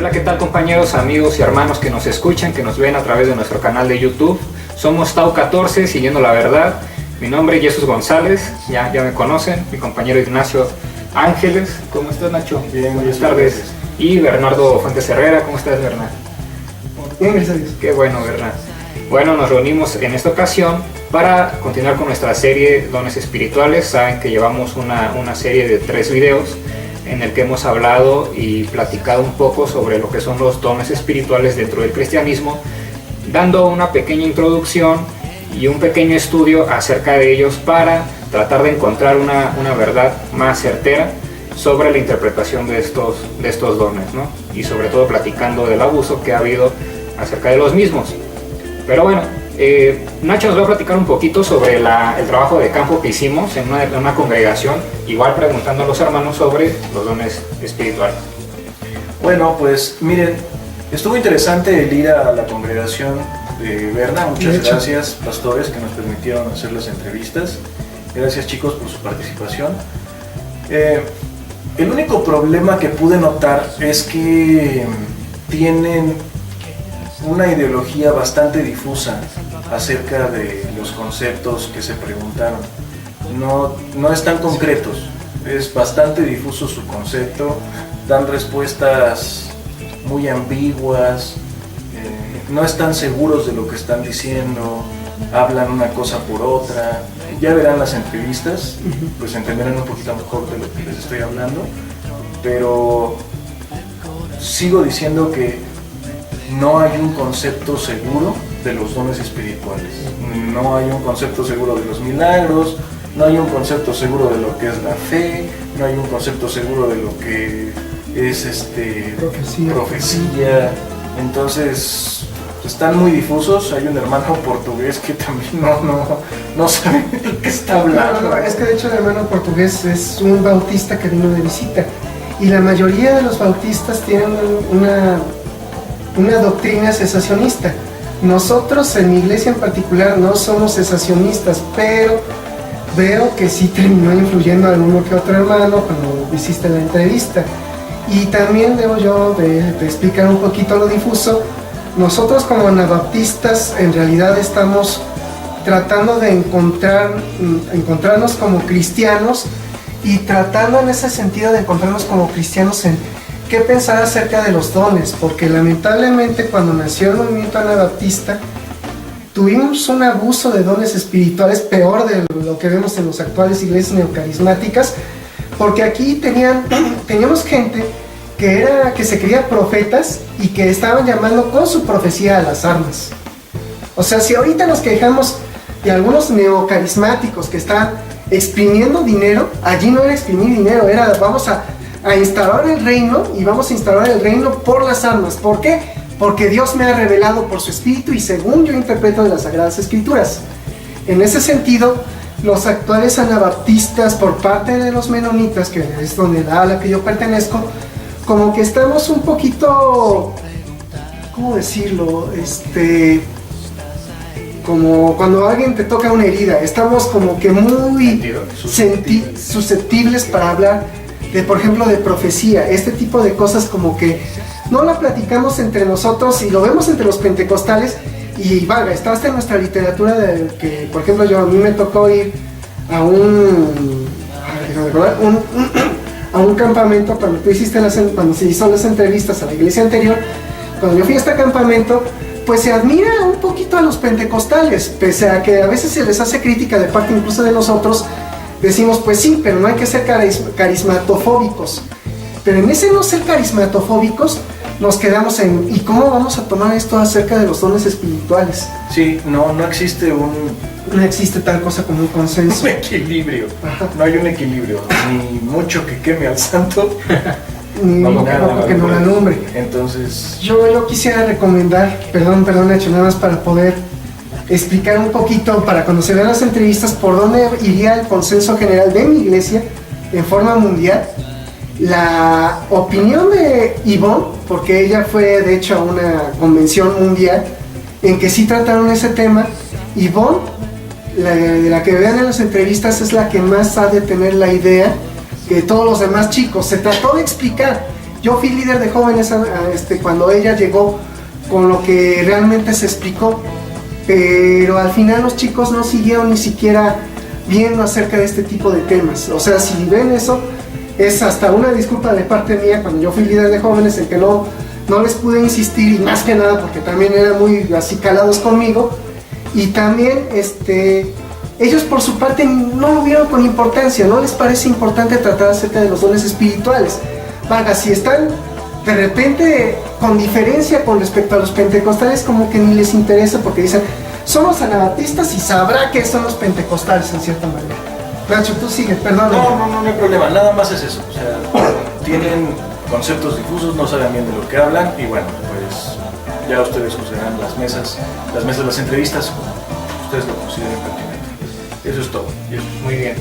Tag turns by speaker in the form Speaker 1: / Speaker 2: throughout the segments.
Speaker 1: Hola, ¿qué tal compañeros, amigos y hermanos que nos escuchan, que nos ven a través de nuestro canal de YouTube? Somos Tau 14, Siguiendo la Verdad. Mi nombre es Jesús González, ya me conocen. Mi compañero Ignacio Ángeles. ¿Cómo estás, Nacho?
Speaker 2: Bien,
Speaker 1: buenas tardes. Y Bernardo Fuentes Herrera. ¿Cómo estás, Bernardo?
Speaker 2: Bien, gracias a Dios.
Speaker 1: Qué bueno, Bernardo. Bueno, nos reunimos en esta ocasión para continuar con nuestra serie Dones Espirituales. Saben que llevamos una serie de 3 videos en el que hemos hablado y platicado un poco sobre lo que son los dones espirituales dentro del cristianismo, dando una pequeña introducción y un pequeño estudio acerca de ellos para tratar de encontrar una verdad más certera sobre la interpretación de estos dones, ¿no? Y sobre todo platicando del abuso que ha habido acerca de los mismos. Pero bueno, Nacho nos va a platicar un poquito sobre el trabajo de campo que hicimos en una congregación, igual preguntando a los hermanos sobre los dones espirituales.
Speaker 2: Bueno, pues miren, estuvo interesante el ir a la congregación de Berna. Muchas gracias, pastores, que nos permitieron hacer las entrevistas. Gracias, chicos, por su participación. El único problema que pude notar es que tienen una ideología bastante difusa acerca de los conceptos que se preguntaron. No están concretos, es bastante difuso su concepto, dan respuestas muy ambiguas, no están seguros de lo que están diciendo, hablan una cosa por otra. Ya verán las entrevistas, pues entenderán un poquito mejor de lo que les estoy hablando, pero sigo diciendo que no hay un concepto seguro de los dones espirituales, no hay un concepto seguro de los milagros, no hay un concepto seguro de lo que es la fe, no hay un concepto seguro de lo que es profecía. Entonces están muy difusos. Hay un hermano portugués que también no sabe de qué está hablando.
Speaker 3: No, es que de hecho el hermano portugués es un bautista que vino de visita, y la mayoría de los bautistas tienen una doctrina cesacionista. Nosotros en mi iglesia en particular no somos cesacionistas, pero veo que sí terminó influyendo a alguno que otro hermano cuando hiciste la entrevista. Y también debo yo de explicar un poquito lo difuso. Nosotros como anabaptistas en realidad estamos tratando de encontrarnos como cristianos, y tratando en ese sentido de encontrarnos como cristianos en qué pensar acerca de los dones, porque lamentablemente cuando nació el movimiento anabaptista tuvimos un abuso de dones espirituales peor de lo que vemos en las actuales iglesias neocarismáticas, porque aquí teníamos gente que se creía profetas y que estaban llamando con su profecía a las armas. O sea, si ahorita nos quejamos de algunos neocarismáticos que están exprimiendo dinero, allí no era exprimir dinero, era vamos a instalar el reino, y vamos a instalar el reino por las armas. ¿Por qué? Porque Dios me ha revelado por su espíritu y según yo interpreto de las Sagradas Escrituras. En ese sentido, los actuales anabaptistas por parte de los menonitas, que es donde la ala que yo pertenezco, como que estamos un poquito, ¿cómo decirlo? Como cuando alguien te toca una herida, estamos como que muy susceptibles para hablar de, por ejemplo, de profecía, este tipo de cosas, como que no la platicamos entre nosotros, y lo vemos entre los pentecostales, y vaga, está hasta en nuestra literatura de que, por ejemplo, a mí me tocó ir a un campamento cuando se hizo las entrevistas a la iglesia anterior. Cuando yo fui a este campamento, pues se admira un poquito a los pentecostales, pese a que a veces se les hace crítica de parte incluso de nosotros. Decimos, pues sí, pero no hay que ser carismatofóbicos. Pero en ese no ser carismatofóbicos, nos quedamos en ¿y cómo vamos a tomar esto acerca de los dones espirituales?
Speaker 2: Sí, no existe
Speaker 3: no existe tal cosa como un consenso.
Speaker 2: Un equilibrio. Ajá. No hay un equilibrio, ni mucho que queme al santo,
Speaker 3: ni nada que no la alumbre.
Speaker 2: Entonces
Speaker 3: yo quisiera recomendar, perdón Nacho, nada más para poder explicar un poquito, para cuando se vean las entrevistas, por dónde iría el consenso general de mi iglesia en forma mundial. La opinión de Yvonne, porque ella fue de hecho a una convención mundial en que sí trataron ese tema. Yvonne, de la que vean en las entrevistas, es la que más ha de tener la idea que todos los demás chicos. Se trató de explicar Yo fui líder de jóvenes cuando ella llegó con lo que realmente se explicó, pero al final los chicos no siguieron ni siquiera viendo acerca de este tipo de temas. O sea, si ven eso, es hasta una disculpa de parte mía cuando yo fui líder de jóvenes en que no les pude insistir, y más que nada porque también eran muy así calados conmigo, y también ellos por su parte no lo vieron con importancia, no les parece importante tratar acerca de los dones espirituales. Vaga, si están de repente con diferencia con respecto a los pentecostales, como que ni les interesa, porque dicen, somos anabatistas y sabrá que son los pentecostales en cierta manera. Nacho, tú sigue, perdón.
Speaker 2: No hay problema, nada más es eso. O sea, tienen conceptos difusos, no saben bien de lo que hablan, y bueno, pues ya ustedes juzgarán las entrevistas, ustedes lo consideren pertinente. Eso es todo.
Speaker 1: Muy bien.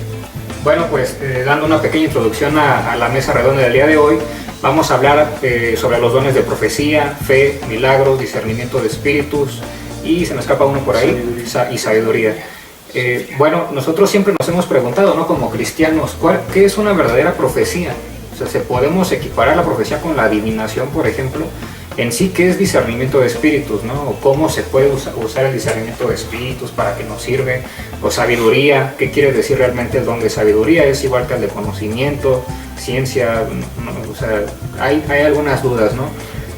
Speaker 1: Bueno, pues dando una pequeña introducción a la mesa redonda del día de hoy, vamos a hablar sobre los dones de profecía, fe, milagros, discernimiento de espíritus, y se me escapa uno por ahí, y sabiduría. Bueno, nosotros siempre nos hemos preguntado, ¿no? Como cristianos, ¿qué es una verdadera profecía? O sea, ¿se podemos equiparar la profecía con la adivinación, por ejemplo? En sí, ¿qué es discernimiento de espíritus, no? O ¿cómo se puede usar el discernimiento de espíritus? ¿Para qué nos sirve? O sabiduría, ¿qué quiere decir realmente el don de sabiduría? ¿Es igual que el de conocimiento, ciencia? No, o sea, hay algunas dudas, ¿no?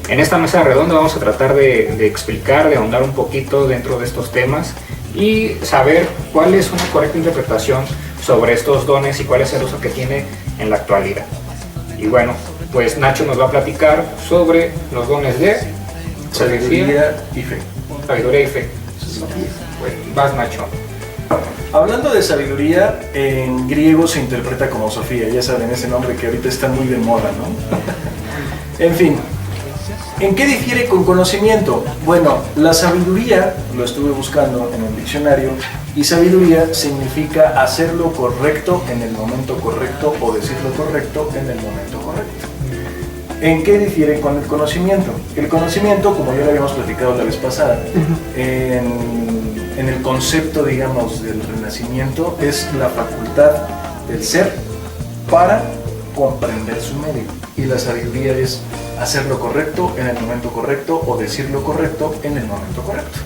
Speaker 1: En esta mesa redonda vamos a tratar de explicar, de ahondar un poquito dentro de estos temas y saber cuál es una correcta interpretación sobre estos dones y cuál es el uso que tiene en la actualidad. Y bueno, pues Nacho nos va a platicar sobre los dones de
Speaker 2: sabiduría y fe.
Speaker 1: Sabiduría y fe. Pues vas, Nacho.
Speaker 2: Hablando de sabiduría, en griego se interpreta como Sofía, ya saben, ese nombre que ahorita está muy de moda, ¿no? En fin, ¿en qué difiere con conocimiento? Bueno, la sabiduría, lo estuve buscando en el diccionario, y sabiduría significa hacer lo correcto en el momento correcto o decir lo correcto en el momento correcto. ¿En qué difiere con el conocimiento? El conocimiento, como ya lo habíamos platicado la vez pasada, en el concepto, digamos, del renacimiento, es la facultad del ser para comprender su medio. Y la sabiduría es hacer lo correcto en el momento correcto o decir lo correcto en el momento correcto.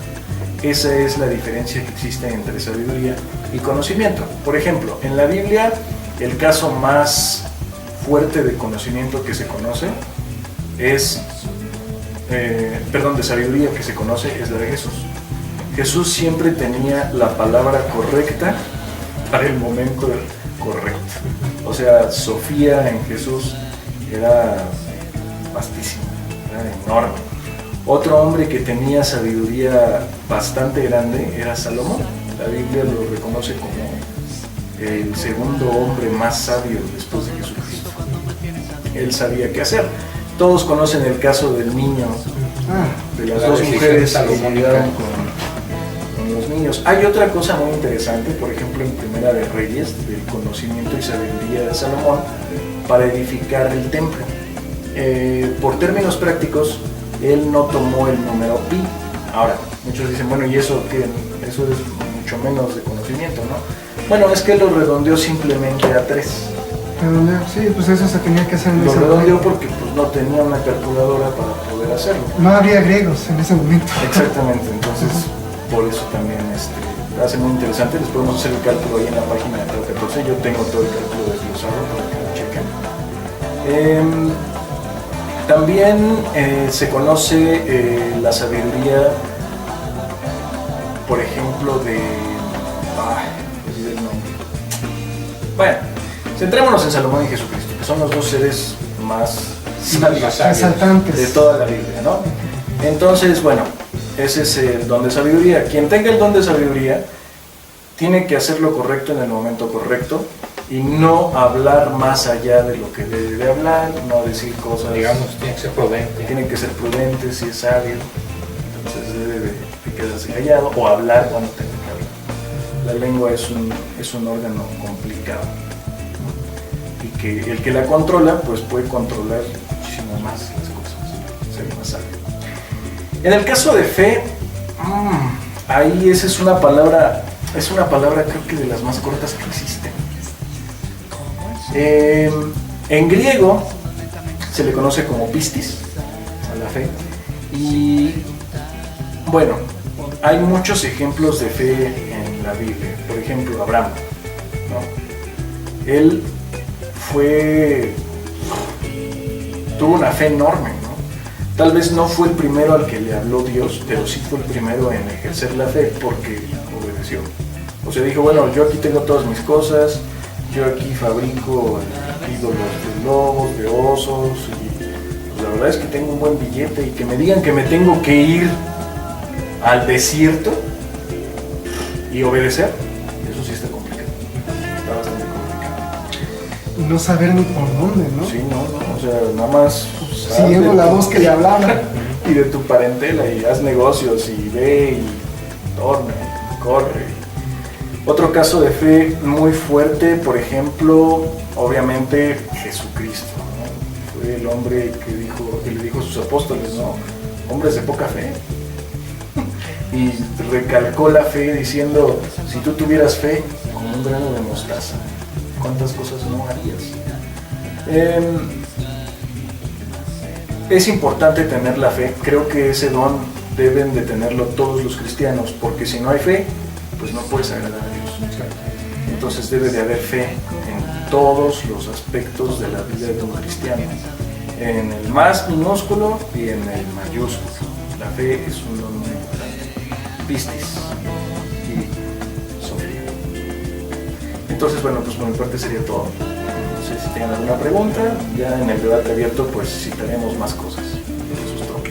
Speaker 2: Esa es la diferencia que existe entre sabiduría y conocimiento. Por ejemplo, en la Biblia, el caso más fuerte de conocimiento que se conoce es, de sabiduría que se conoce es la de Jesús. Jesús siempre tenía la palabra correcta para el momento correcto. O sea, Sofía en Jesús era vastísima, era enorme. Otro hombre que tenía sabiduría bastante grande era Salomón. La Biblia lo reconoce como el segundo hombre más sabio después de Jesucristo. Él sabía qué hacer. Todos conocen el caso del niño, de las dos mujeres que se ayudaron con los niños. Hay otra cosa muy interesante, por ejemplo, en Primera de Reyes, del conocimiento y sabiduría de Salomón para edificar el templo. Por términos prácticos, él no tomó el número pi. Ahora, muchos dicen, bueno, ¿y eso qué? Eso es mucho menos de conocimiento, ¿no? Bueno, es que él lo redondeó simplemente a 3.
Speaker 3: Sí, pues eso se tenía que hacer en
Speaker 2: ese momento. Lo redondeó porque pues, no tenía una calculadora para poder hacerlo.
Speaker 3: No había griegos en ese momento.
Speaker 2: Exactamente, entonces por eso también hace muy interesante. Les podemos hacer el cálculo ahí en la página de Teo 14. Yo tengo todo el cálculo desglosado para que lo chequen. También se conoce la sabiduría, por ejemplo, de... olvidé el nombre. Bueno, centrémonos en Salomón y Jesucristo, que son los dos seres más sabios de toda la Biblia, ¿no? Entonces, bueno, ese es el don de sabiduría. Quien tenga el don de sabiduría tiene que hacer lo correcto en el momento correcto y no hablar más allá de lo que debe de hablar, no decir cosas,
Speaker 1: digamos, tiene que ser prudente.
Speaker 2: Tiene que ser prudente si es sabio, entonces debe de quedarse callado o hablar cuando tenga que hablar. La lengua es un órgano complicado, ¿no? Y que el que la controla, pues puede controlar muchísimo más las cosas, ser más sabio. En el caso de fe, ahí esa es una palabra creo que de las más cortas que existen. En griego se le conoce como pistis a la fe. Y bueno, hay muchos ejemplos de fe en la Biblia. Por ejemplo, Abraham, ¿no? Él tuvo una fe enorme, ¿no? Tal vez no fue el primero al que le habló Dios, pero sí fue el primero en ejercer la fe porque obedeció. O sea, dijo, bueno, yo aquí tengo todas mis cosas, yo aquí fabrico ídolos de lobos, de osos, y pues la verdad es que tengo un buen billete, y que me digan que me tengo que ir al desierto y obedecer, eso sí está complicado, está bastante complicado.
Speaker 3: No saber ni por dónde, ¿no?
Speaker 2: Sí, no, o sea, nada más
Speaker 3: siguiendo la voz que le hablaba.
Speaker 2: Y de tu parentela, y haz negocios, y ve, y torna, y corre. Otro caso de fe muy fuerte, por ejemplo, obviamente Jesucristo, ¿no? Fue el hombre que le dijo a sus apóstoles, ¿no? Hombres de poca fe. Y recalcó la fe diciendo, si tú tuvieras fe como un grano de mostaza, ¿cuántas cosas no harías? Es importante tener la fe. Creo que ese don deben de tenerlo todos los cristianos, porque si no hay fe, pues no puedes agradar a Dios. Entonces debe de haber fe en todos los aspectos de la vida de un cristiano, en el más minúsculo y en el mayúsculo. La fe es un don muy importante. Pistis y Sofía. Entonces, bueno, pues por mi parte sería todo. No sé si tienen alguna pregunta. Ya en el debate abierto pues citaremos más cosas. Eso es todo.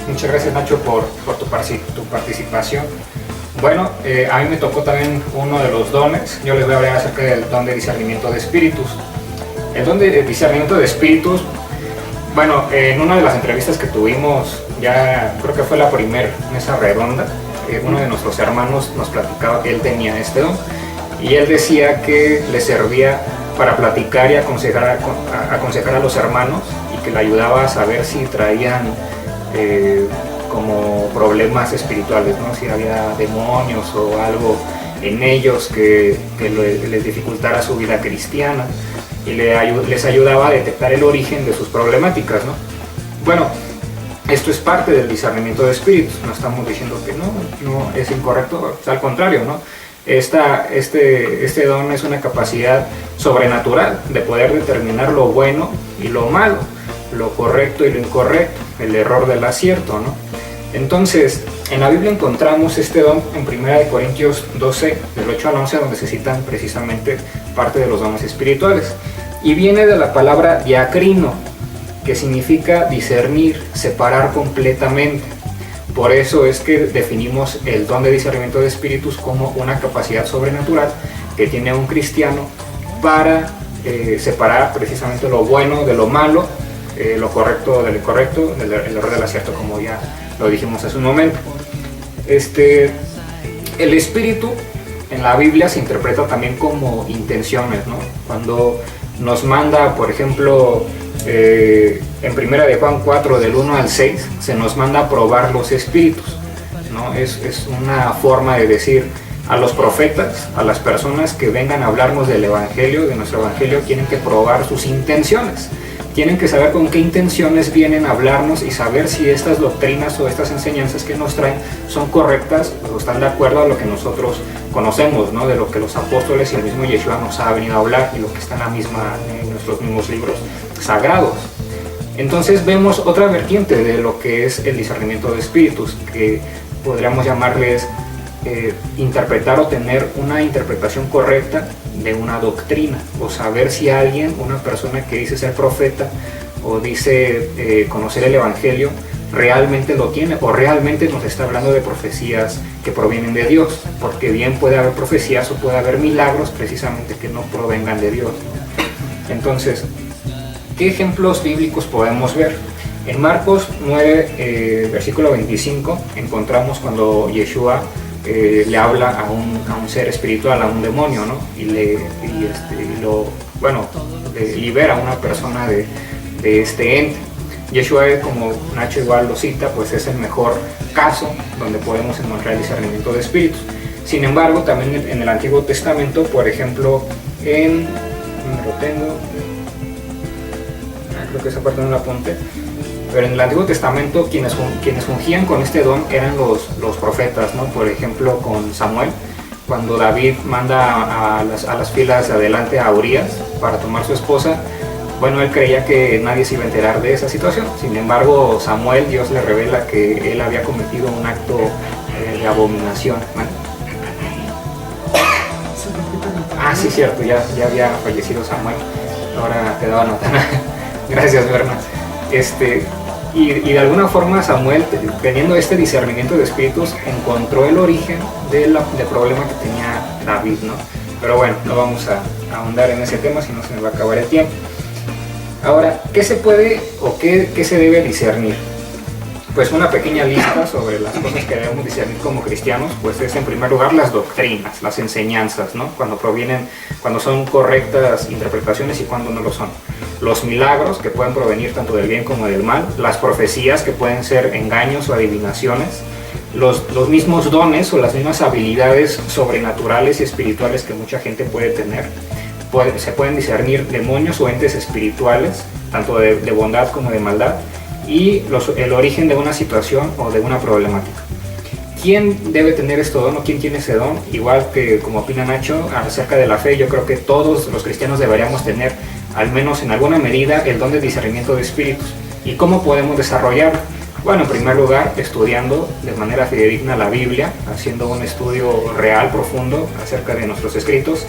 Speaker 1: Muchas gracias, Nacho, por tu participación. Bueno, a mí me tocó también uno de los dones. Yo les voy a hablar acerca del don de discernimiento de espíritus. El don de discernimiento de espíritus, bueno, en una de las entrevistas que tuvimos, ya creo que fue la primera mesa redonda, uno de nuestros hermanos nos platicaba que él tenía este don, y él decía que le servía para platicar y aconsejar a los hermanos, y que le ayudaba a saber si traían como problemas espirituales, ¿no? Si había demonios o algo en ellos que les dificultara su vida cristiana, y les ayudaba a detectar el origen de sus problemáticas, ¿no? Bueno, esto es parte del discernimiento de espíritus. No estamos diciendo que no es incorrecto, al contrario, ¿no? Este don es una capacidad sobrenatural de poder determinar lo bueno y lo malo, lo correcto y lo incorrecto, el error del acierto, ¿no? Entonces, en la Biblia encontramos este don en 1 Corintios 12, del 8 al 11, donde se citan precisamente parte de los dones espirituales. Y viene de la palabra diacrino, que significa discernir, separar completamente. Por eso es que definimos el don de discernimiento de espíritus como una capacidad sobrenatural que tiene un cristiano para separar precisamente lo bueno de lo malo, lo correcto del incorrecto, el error del acierto, como ya lo dijimos hace un momento. El espíritu en la Biblia se interpreta también como intenciones, ¿no? Cuando nos manda, por ejemplo, en 1 de Juan 4, del 1 al 6, se nos manda a probar los espíritus, ¿no? Es una forma de decir a los profetas, a las personas que vengan a hablarnos del evangelio, de nuestro evangelio, tienen que probar sus intenciones. Tienen que saber con qué intenciones vienen a hablarnos y saber si estas doctrinas o estas enseñanzas que nos traen son correctas o están de acuerdo a lo que nosotros conocemos, ¿no? De lo que los apóstoles y el mismo Yeshua nos ha venido a hablar y lo que está en nuestros mismos libros sagrados. Entonces vemos otra vertiente de lo que es el discernimiento de espíritus, que podríamos llamarles interpretar o tener una interpretación correcta de una doctrina, o saber si alguien, una persona que dice ser profeta o dice conocer el evangelio, realmente lo tiene o realmente nos está hablando de profecías que provienen de Dios, porque bien puede haber profecías o puede haber milagros precisamente que no provengan de Dios, ¿no? Entonces, ¿qué ejemplos bíblicos podemos ver? En Marcos 9, versículo 25, encontramos cuando Yeshua le habla a un ser espiritual, a un demonio, ¿no? Y le libera a una persona de este ente. Yeshua, como Nacho igual lo cita, pues es el mejor caso donde podemos encontrar el discernimiento de espíritus. Sin embargo, también en el Antiguo Testamento, por ejemplo, creo que esa parte no la apunté. Pero en el Antiguo Testamento quienes ungían con este don eran los profetas, ¿no? Por ejemplo, con Samuel, cuando David manda a las filas de adelante a Urías para tomar su esposa, bueno, él creía que nadie se iba a enterar de esa situación. Sin embargo, Samuel, Dios le revela que él había cometido un acto de abominación, ¿no? Ah, sí, cierto, ya había fallecido Samuel. Ahora te daba nota. Gracias, Berna. Y de alguna forma Samuel, teniendo este discernimiento de espíritus, encontró el origen del problema que tenía David, ¿no? Pero bueno, no vamos a ahondar en ese tema, si no se me va a acabar el tiempo. Ahora, ¿qué se puede o qué se debe discernir? Pues una pequeña lista sobre las cosas que debemos discernir como cristianos, pues es en primer lugar las doctrinas, las enseñanzas, ¿no? Cuando son correctas interpretaciones y cuando no lo son. Los milagros, que pueden provenir tanto del bien como del mal. Las profecías, que pueden ser engaños o adivinaciones. Los mismos dones o las mismas habilidades sobrenaturales y espirituales que mucha gente puede tener. Se pueden discernir demonios o entes espirituales, tanto de bondad como de maldad. Y el origen de una situación o de una problemática. ¿Quién debe tener este don o quién tiene ese don? Igual que como opina Nacho acerca de la fe, yo creo que todos los cristianos deberíamos tener, al menos en alguna medida, el don de discernimiento de espíritus. ¿Y cómo podemos desarrollarlo? Bueno, en primer lugar, estudiando de manera fidedigna la Biblia, haciendo un estudio real, profundo, acerca de nuestros escritos.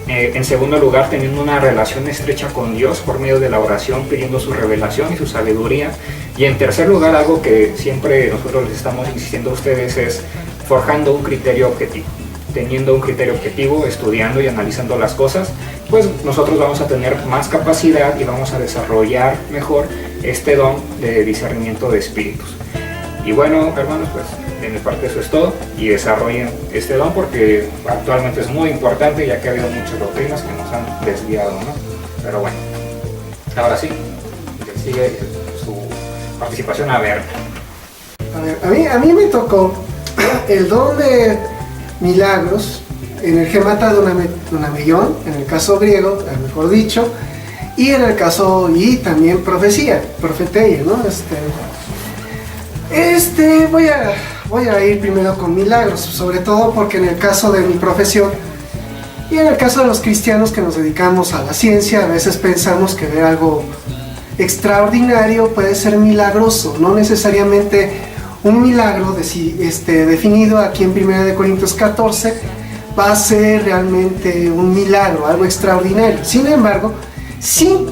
Speaker 1: En segundo lugar, teniendo una relación estrecha con Dios por medio de la oración, pidiendo su revelación y su sabiduría. Y en tercer lugar, algo que siempre nosotros les estamos insistiendo a ustedes es forjando un criterio objetivo. Teniendo un criterio objetivo, estudiando y analizando las cosas, pues nosotros vamos a tener más capacidad y vamos a desarrollar mejor este don de discernimiento de espíritus. Y bueno, hermanos, pues de mi parte eso es todo, y desarrollen este don porque actualmente es muy importante, ya que ha habido muchas doctrinas que nos han desviado, ¿no? Pero bueno, ahora sí, que sigue su participación a ver.
Speaker 3: A mí me tocó el don de milagros en el gemata Dunameion, en el caso griego, mejor dicho, y en el caso, y también profecía, profeteia, ¿no? Voy a ir primero con milagros, sobre todo porque en el caso de mi profesión y en el caso de los cristianos que nos dedicamos a la ciencia, a veces pensamos que ver algo extraordinario puede ser milagroso, no necesariamente un milagro definido aquí en 1 Corintios 14 va a ser realmente un milagro, algo extraordinario. Sin embargo, sí,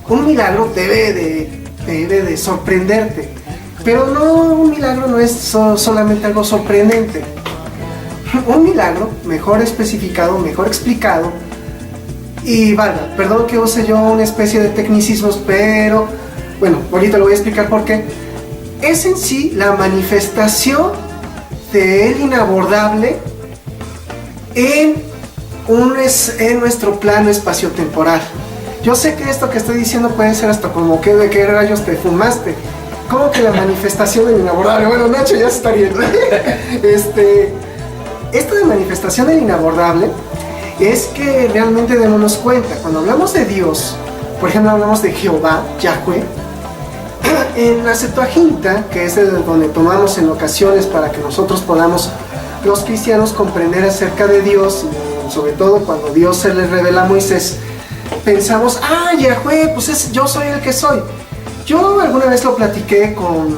Speaker 3: un milagro debe de sorprenderte. Pero un milagro no es solamente algo sorprendente. Un milagro, mejor especificado, mejor explicado, y valga, perdón que use yo una especie de tecnicismos, pero bueno, ahorita lo voy a explicar por qué. Es en sí la manifestación del inabordable en nuestro plano espaciotemporal. Yo sé que esto que estoy diciendo puede ser hasta como que de qué rayos te fumaste. ¿Cómo que la manifestación del inabordable? Bueno, Nacho ya se está riendo. Esto de manifestación del inabordable es que realmente démonos cuenta. Cuando hablamos de Dios, por ejemplo, hablamos de Jehová, Yahweh, en la Septuaginta, que es de donde tomamos en ocasiones para que nosotros podamos, los cristianos, comprender acerca de Dios, sobre todo cuando Dios se le revela a Moisés, pensamos, Yahweh, pues yo soy el que soy. Yo alguna vez lo platiqué con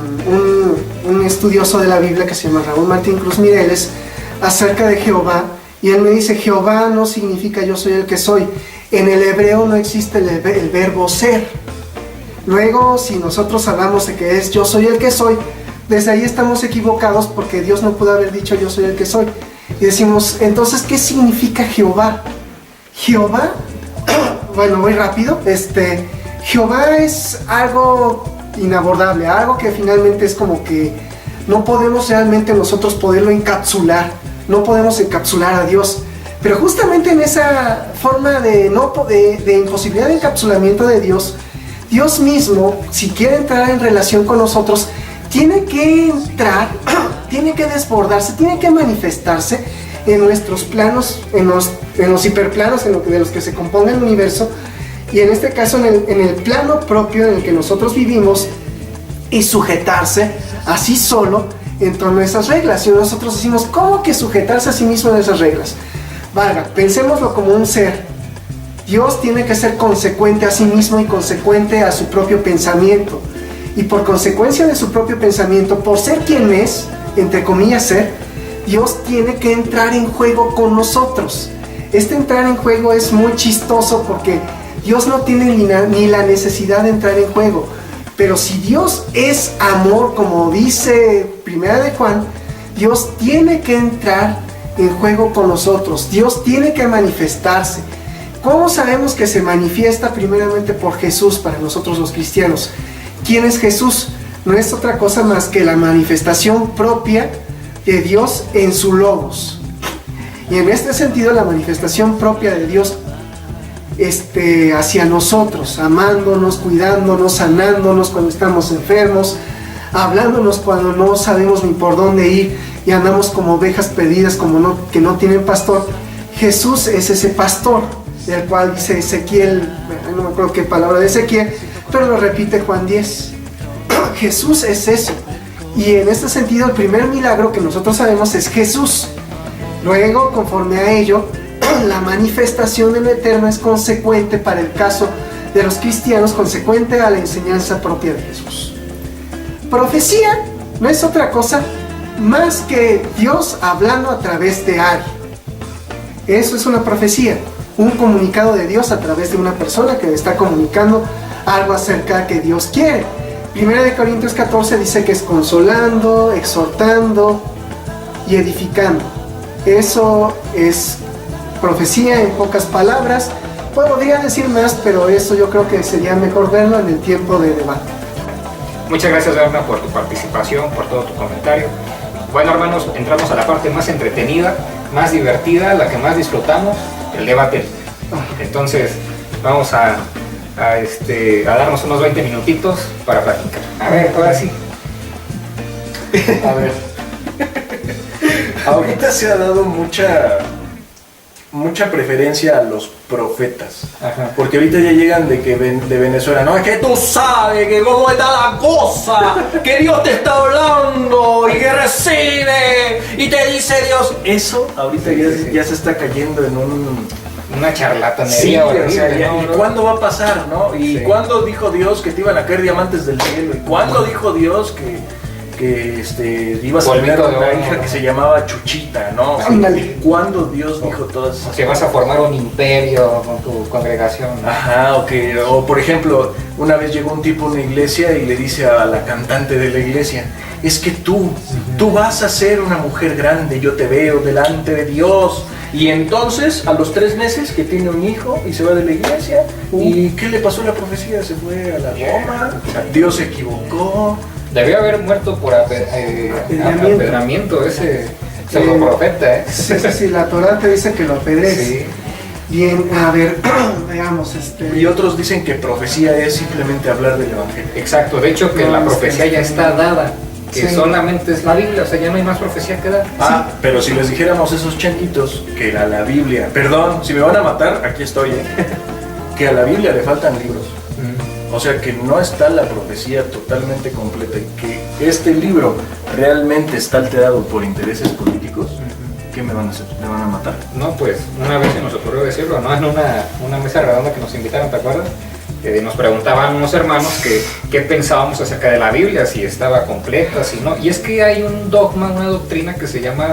Speaker 3: un estudioso de la Biblia que se llama Raúl Martín Cruz Mireles acerca de Jehová, y él me dice, Jehová no significa yo soy el que soy. En el hebreo no existe el verbo ser. Luego, si nosotros hablamos de que es yo soy el que soy, desde ahí estamos equivocados porque Dios no pudo haber dicho yo soy el que soy. Y decimos, entonces, ¿qué significa Jehová? Jehová, bueno, muy rápido, Jehová es algo inabordable, algo que finalmente es como que no podemos realmente nosotros poderlo encapsular, no podemos encapsular a Dios. Pero justamente en esa forma de imposibilidad de encapsulamiento de Dios, Dios mismo, si quiere entrar en relación con nosotros, tiene que entrar, tiene que desbordarse, tiene que manifestarse en nuestros planos, en los hiperplanos de los que se compone el universo. Y en este caso, en el plano propio en el que nosotros vivimos, y sujetarse así solo en torno a esas reglas. Y nosotros decimos, ¿cómo que sujetarse a sí mismo en esas reglas? Valga, pensémoslo como un ser. Dios tiene que ser consecuente a sí mismo y consecuente a su propio pensamiento. Y por consecuencia de su propio pensamiento, por ser quien es, entre comillas ser, Dios tiene que entrar en juego con nosotros. Este entrar en juego es muy chistoso porque Dios no tiene ni la necesidad de entrar en juego. Pero si Dios es amor, como dice Primera de Juan, Dios tiene que entrar en juego con nosotros. Dios tiene que manifestarse. ¿Cómo sabemos que se manifiesta? Primeramente por Jesús, para nosotros los cristianos. ¿Quién es Jesús? No es otra cosa más que la manifestación propia de Dios en su logos. Y en este sentido, la manifestación propia de Dios hacia nosotros, amándonos, cuidándonos, sanándonos cuando estamos enfermos, hablándonos cuando no sabemos ni por dónde ir y andamos como ovejas perdidas, que no tienen pastor. Jesús es ese pastor, del cual dice Ezequiel, no me acuerdo qué palabra de Ezequiel, pero lo repite Juan 10. Jesús es eso. Y en este sentido, el primer milagro que nosotros sabemos es Jesús. Luego, conforme a ello, la manifestación de lo eterno es consecuente para el caso de los cristianos, consecuente a la enseñanza propia de Jesús. Profecía no es otra cosa más que Dios hablando a través de alguien. Eso es una profecía, un comunicado de Dios a través de una persona que está comunicando algo acerca que Dios quiere. Primera de Corintios 14 dice que es consolando, exhortando y edificando. Eso es profecía en pocas palabras. Podría decir más, pero eso yo creo que sería mejor verlo en el tiempo de debate.
Speaker 1: Muchas gracias, Berna, por tu participación, por todo tu comentario. Bueno, hermanos, entramos a la parte más entretenida, más divertida, la que más disfrutamos, el debate. Entonces, vamos a darnos unos 20 minutitos para platicar. A ver, ahora sí.
Speaker 2: A ver. Ahorita se ha dado mucha preferencia a los profetas.
Speaker 1: Ajá.
Speaker 2: Porque ahorita ya llegan de Venezuela, no, es que tú sabes que cómo está la cosa, que Dios te está hablando y que recibe y te dice Dios. Eso ahorita ya se está cayendo en
Speaker 1: una charlatanería.
Speaker 2: Sí,
Speaker 1: horrible,
Speaker 2: o sea,
Speaker 1: ¿no?
Speaker 2: ¿y cuándo va a pasar, no? ¿Y cuándo dijo Dios que te iban a caer diamantes del cielo? ¿Y cuándo dijo Dios que ibas a tener una hija que se llamaba Chuchita, ¿no? ¿Cuándo Dios dijo todas esas cosas?
Speaker 1: Que vas a formar un imperio con tu congregación, ¿no?
Speaker 2: Ajá, o por ejemplo, una vez llegó un tipo a una iglesia y le dice a la cantante de la iglesia, es que tú vas a ser una mujer grande, yo te veo delante de Dios. Y entonces, a los 3 meses que tiene un hijo y se va de la iglesia, ¿y qué le pasó a la profecía? Se fue a la goma, Dios se equivocó.
Speaker 1: Debió haber muerto por apedramiento ese profeta, ¿eh?
Speaker 3: Sí, la Torá te dice que lo apedrees.
Speaker 1: Sí.
Speaker 3: Bien, a ver, veamos.
Speaker 2: Y otros dicen que profecía es simplemente hablar del evangelio.
Speaker 1: Exacto, de hecho que la profecía ya está dada, que solamente es la Biblia, o sea, ya no hay más profecía que dar.
Speaker 2: Ah, pero si les dijéramos esos changuitos que a la Biblia, perdón, si me van a matar, aquí estoy, que a la Biblia le faltan libros. O sea que no está la profecía totalmente completa y que este libro realmente está alterado por intereses políticos. ¿Qué me van a hacer? ¿Me van a matar?
Speaker 1: No, pues una vez se nos ocurrió decirlo, ¿no? En una mesa redonda que nos invitaron, ¿te acuerdas? Nos preguntaban unos hermanos qué pensábamos acerca de la Biblia, si estaba completa, si no. Y es que hay un dogma, una doctrina que se llama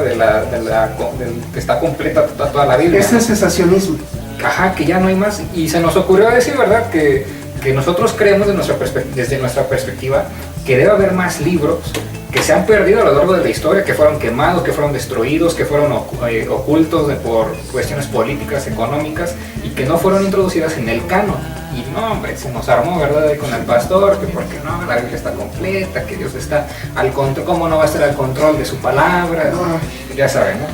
Speaker 1: que está completa toda la Biblia.
Speaker 3: Es el cesacionismo.
Speaker 1: Ajá, que ya no hay más. Y se nos ocurrió decir, ¿verdad? Que nosotros creemos desde nuestra perspectiva que debe haber más libros que se han perdido a lo largo de la historia, que fueron quemados, que fueron destruidos, que fueron ocultos por cuestiones políticas, económicas, y que no fueron introducidas en el canon. Y no, hombre, se nos armó, ¿verdad?, con el pastor, que porque no, la Biblia está completa, que Dios está al control, ¿cómo no va a estar al control de su palabra? Ya saben, ¿no?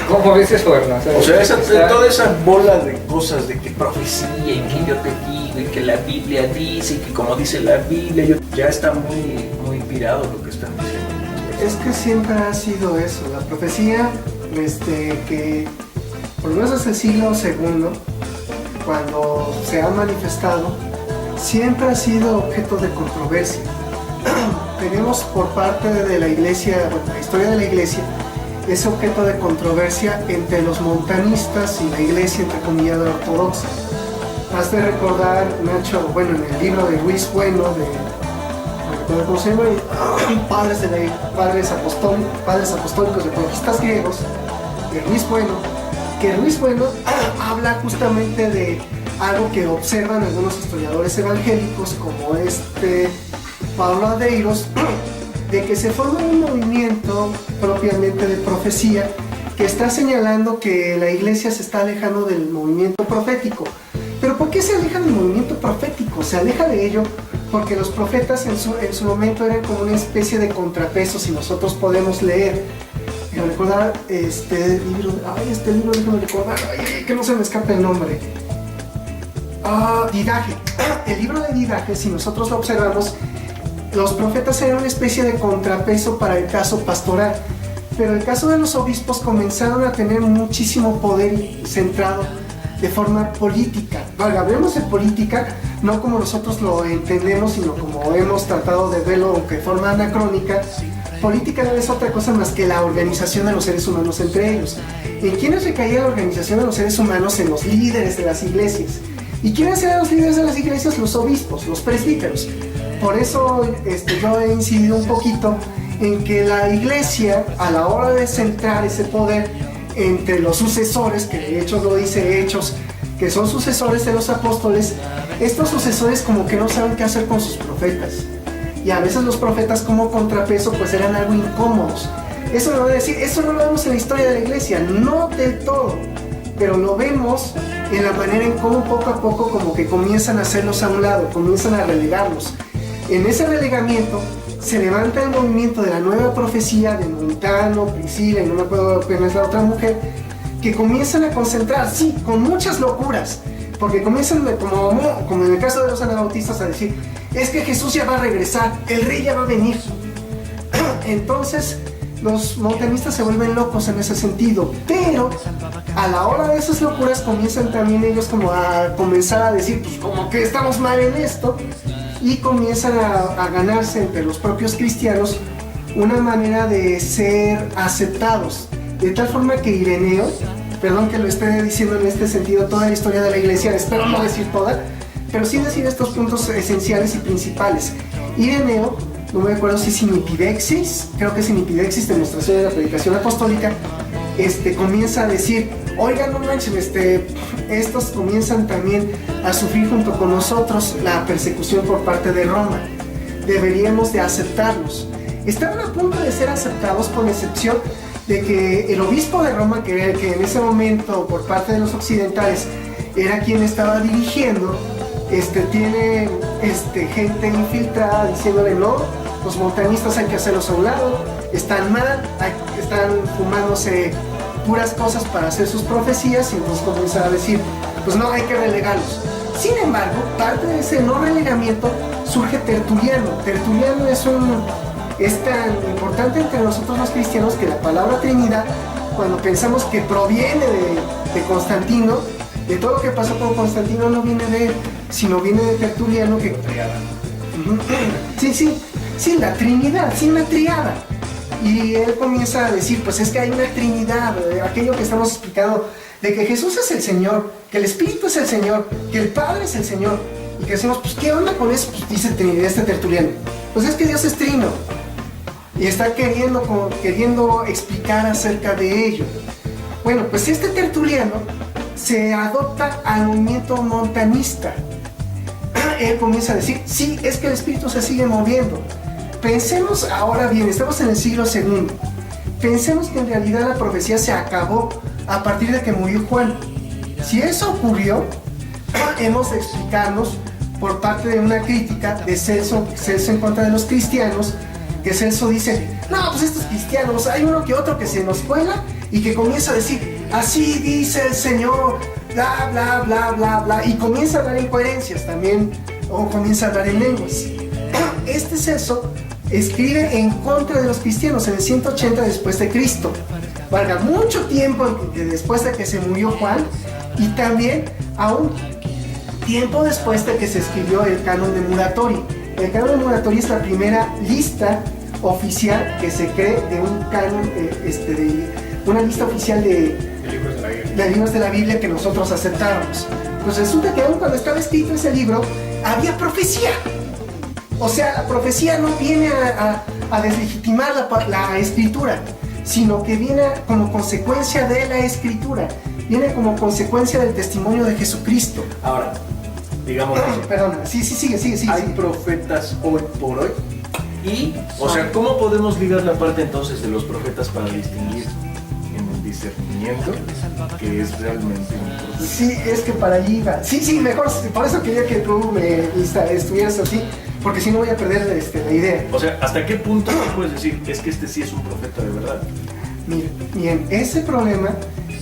Speaker 1: ¿Cómo ves eso, Hernán?
Speaker 2: O sea, toda esa bola de cosas de que profecía y que yo te digo y que la Biblia dice y que como dice la Biblia, ya está muy, muy pirado lo que están diciendo.
Speaker 3: Es que siempre ha sido eso, la profecía, que por lo menos desde el siglo II, cuando se ha manifestado, siempre ha sido objeto de controversia. Tenemos por parte de la iglesia, bueno, la historia de la iglesia es objeto de controversia entre los montanistas y la iglesia entrecomillada ortodoxa. Has de recordar, Nacho, bueno, en el libro de Luis Bueno, ¿cómo se llama? Padres apostólicos de apologistas griegos, de Luis Bueno, que Luis Bueno habla justamente de algo que observan algunos historiadores evangélicos, como Pablo Adeiros, de que se forma un movimiento propiamente de profecía que está señalando que la iglesia se está alejando del movimiento profético. ¿Pero por qué se aleja del movimiento profético? Se aleja de ello porque los profetas en su momento eran como una especie de contrapeso, si nosotros podemos leer. Déjame recordar este libro, déjame recordar, que no se me escape el nombre. Didaje. El libro de Didaje, si nosotros lo observamos, los profetas eran una especie de contrapeso para el caso pastoral, pero el caso de los obispos comenzaron a tener muchísimo poder centrado de forma política. Hablemos de política, no como nosotros lo entendemos, sino como hemos tratado de verlo de forma anacrónica. Política no es otra cosa más que la organización de los seres humanos entre ellos. ¿En quiénes recaía la organización de los seres humanos? En los líderes de las iglesias. ¿Y quiénes eran los líderes de las iglesias? Los obispos, los presbíteros. Por eso yo he incidido un poquito en que la iglesia, a la hora de centrar ese poder entre los sucesores, que de hecho lo dice Hechos, que son sucesores de los apóstoles, estos sucesores como que no saben qué hacer con sus profetas. Y a veces los profetas como contrapeso pues eran algo incómodos. Eso no lo vemos en la historia de la iglesia, no del todo, pero lo vemos en la manera en cómo poco a poco como que comienzan a hacerlos a un lado, comienzan a relegarlos. En ese relegamiento se levanta el movimiento de la nueva profecía de Montano, Priscila y no me acuerdo quién es la otra mujer, que comienzan a concentrar, sí, con muchas locuras, porque comienzan como en el caso de los anabautistas a decir, es que Jesús ya va a regresar, el rey ya va a venir. Entonces los montanistas se vuelven locos en ese sentido, pero a la hora de esas locuras comienzan también ellos como a comenzar a decir, pues como que estamos mal en esto, y comienzan a ganarse entre los propios cristianos una manera de ser aceptados, de tal forma que Ireneo, perdón que lo esté diciendo en este sentido toda la historia de la iglesia, espero no decir toda, pero sí decir estos puntos esenciales y principales. Ireneo, no me acuerdo si Sinipidexis, creo que Sinipidexis, demostración de la predicación apostólica, comienza a decir, oigan, no manchen, estos comienzan también a sufrir junto con nosotros la persecución por parte de Roma. Deberíamos de aceptarlos. Estaban a punto de ser aceptados con excepción de que el obispo de Roma, que en ese momento por parte de los occidentales era quien estaba dirigiendo, tiene gente infiltrada diciéndole no, los montanistas hay que hacerlos a un lado, están mal, están fumándose puras cosas para hacer sus profecías, y entonces comienza a decir, pues no, hay que relegarlos. Sin embargo, parte de ese no relegamiento surge Tertuliano. Tertuliano es tan importante entre nosotros los cristianos que la palabra Trinidad, cuando pensamos que proviene de Constantino, de todo lo que pasó con Constantino no viene de él, sino viene de Tertuliano, que sí, la Trinidad, sí, una triada. Y él comienza a decir, pues es que hay una Trinidad, aquello que estamos explicando, de que Jesús es el Señor, que el Espíritu es el Señor, que el Padre es el Señor. Y que decimos, pues ¿qué onda con eso? Pues dice Tertuliano, pues es que Dios es trino. Y está queriendo explicar acerca de ello. Bueno, pues Tertuliano se adopta al movimiento montanista. Él comienza a decir, sí, es que el Espíritu se sigue moviendo. Pensemos ahora bien, estamos en el siglo II. Pensemos que en realidad la profecía se acabó a partir de que murió Juan. Si eso ocurrió, hemos de explicarnos por parte de una crítica de Celso en contra de los cristianos, que Celso dice, no, pues estos cristianos, hay uno que otro que se nos cuela y que comienza a decir, así dice el Señor, bla, bla, bla, bla, bla, y comienza a hablar incoherencias también, o comienza a hablar en lenguas. Celso escribe en contra de los cristianos en el 180 después de Cristo. Valga mucho tiempo después de que se murió Juan, y también aún tiempo después de que se escribió el canon de Muratori. El canon de Muratori es la primera lista oficial que se cree de un canon, de una lista oficial de libros de la Biblia que nosotros aceptáramos. Pues resulta que aún cuando estaba escrito ese libro, había profecía. O sea, la profecía no viene a deslegitimar la escritura, sino que viene como consecuencia de la escritura, viene como consecuencia del testimonio de Jesucristo.
Speaker 2: Ahora, digamos eso.
Speaker 3: Perdón, sigue.
Speaker 2: Hay profetas hoy por hoy. Y, o sea, ¿cómo podemos ligar la parte entonces de los profetas para distinguir en el discernimiento que es realmente un profeta?
Speaker 3: Sí, es que para allí iba. Sí, mejor, por eso quería que tú estuvieras así, porque si no voy a perder la idea.
Speaker 2: O sea, ¿hasta qué punto puedes decir es que este sí es un profeta de verdad?
Speaker 3: Mira, bien, ese problema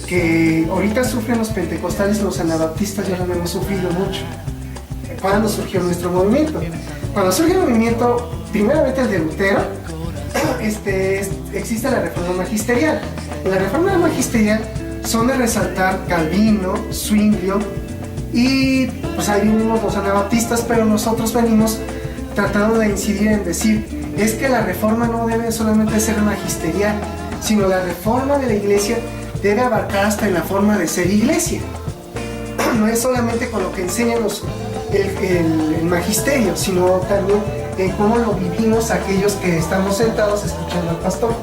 Speaker 3: que ahorita sufren los pentecostales y los anabaptistas ya lo hemos sufrido mucho. ¿Cuándo surgió nuestro movimiento? Cuando surge el movimiento, primeramente el de Lutero, existe la reforma magisterial. En la reforma magisterial son de resaltar Calvino, Zwinglio, y pues ahí venimos los anabaptistas, pero nosotros venimos tratando de incidir en decir, es que la reforma no debe solamente ser magisterial, sino la reforma de la iglesia debe abarcar hasta en la forma de ser iglesia. No es solamente con lo que enseñan el magisterio, sino también en cómo lo vivimos aquellos que estamos sentados escuchando al pastor.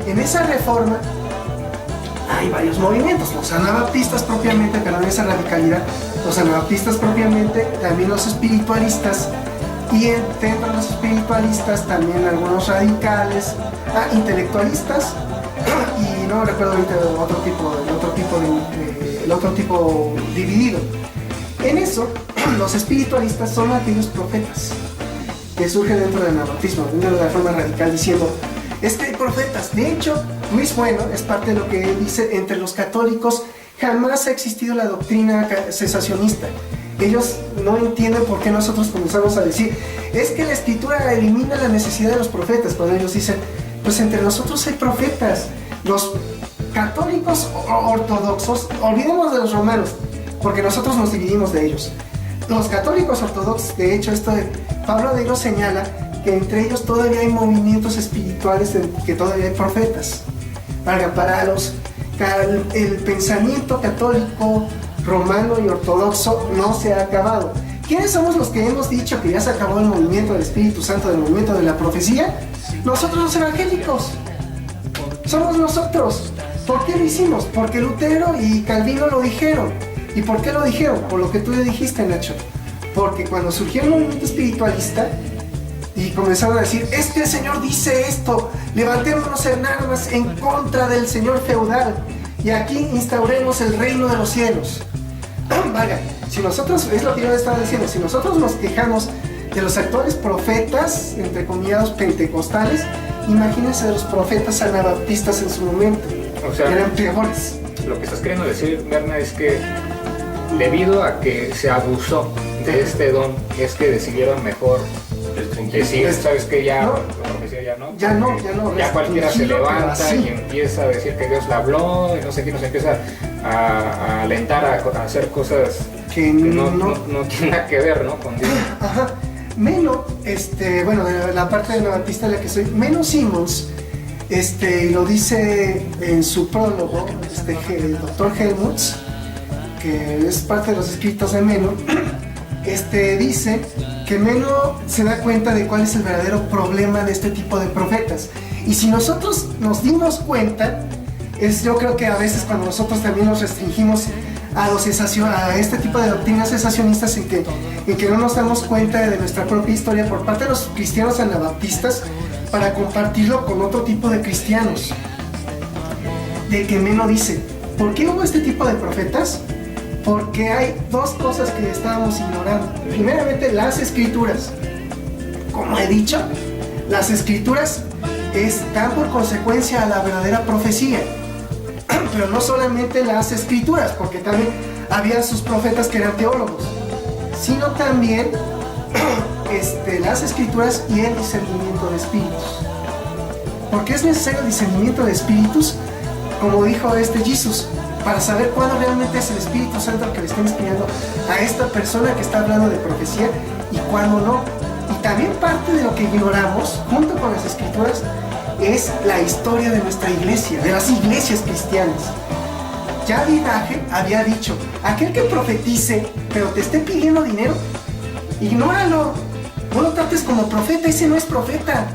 Speaker 3: En esa reforma hay varios movimientos, los anabaptistas propiamente, pero en esa radicalidad, los anabaptistas propiamente, también los espiritualistas, y dentro de los espiritualistas también algunos radicales, intelectualistas, y no recuerdo ahorita el otro tipo dividido. En eso, los espiritualistas son aquellos profetas que surgen dentro del anabaptismo, dentro de la forma radical, diciendo, es que hay profetas. De hecho, Luis Bueno es parte de lo que él dice, entre los católicos jamás ha existido la doctrina cesacionista. Ellos no entienden por qué nosotros comenzamos a decir, es que la escritura elimina la necesidad de los profetas, cuando ellos dicen, pues entre nosotros hay profetas. Los católicos ortodoxos, olvidemos de los romanos, porque nosotros nos dividimos de ellos. Los católicos ortodoxos, de hecho, Pablo de ellos señala que entre ellos todavía hay movimientos espirituales, que todavía hay profetas. Para el pensamiento católico, romano y ortodoxo no se ha acabado. ¿Quiénes somos los que hemos dicho que ya se acabó el movimiento del Espíritu Santo, del movimiento de la profecía? Nosotros los evangélicos. Somos nosotros. ¿Por qué lo hicimos? Porque Lutero y Calvino lo dijeron. ¿Y por qué lo dijeron? Por lo que tú le dijiste, Nacho. Porque cuando surgió el movimiento espiritualista y comenzaron a decir, es que el Señor dice esto, levantémonos en armas en contra del Señor feudal y aquí instauremos el reino de los cielos. Vaya, si nosotros, es lo que yo estaba diciendo, si nosotros nos quejamos de los actuales profetas, entre comillados pentecostales, imagínense de los profetas anabaptistas en su momento,
Speaker 1: o sea,
Speaker 3: eran peores.
Speaker 1: Lo que estás queriendo decir, Berna, es que debido a que se abusó de este don, es que decidieron mejor decir, sabes que ya,
Speaker 3: no,
Speaker 1: la profecía ya no.
Speaker 3: Ya
Speaker 1: cualquiera se levanta y empieza a decir que Dios la habló y no sé qué, nos empieza a alentar a hacer cosas que no tienen nada que ver, ¿no? Con Dios.
Speaker 3: Ajá. Meno, bueno, de la parte de anabaptista de la que soy, Meno Simmons, lo dice en su prólogo, el doctor Helmholtz, que es parte de los escritos de Meno, dice que Meno se da cuenta de cuál es el verdadero problema de este tipo de profetas. Y si nosotros nos dimos cuenta, yo creo que a veces cuando nosotros también nos restringimos a este tipo de doctrinas cesacionistas en que no nos damos cuenta de nuestra propia historia por parte de los cristianos anabaptistas para compartirlo con otro tipo de cristianos. De que Meno dice, ¿por qué hubo este tipo de profetas? Porque hay dos cosas que estábamos ignorando. Primeramente, las escrituras. Como he dicho, las escrituras están por consecuencia a la verdadera profecía. Pero no solamente las escrituras, porque también había sus profetas que eran teólogos, sino también las escrituras y el discernimiento de espíritus. ¿Por qué es necesario el discernimiento de espíritus? Como dijo Jesús, para saber cuándo realmente es el Espíritu Santo el que le está inspirando a esta persona que está hablando de profecía y cuándo no. Y también parte de lo que ignoramos, junto con las Escrituras, es la historia de nuestra iglesia, de las iglesias cristianas. Ya Vidaje había dicho, aquel que profetice, pero te esté pidiendo dinero, ignóralo, no lo trates como profeta, ese no es profeta.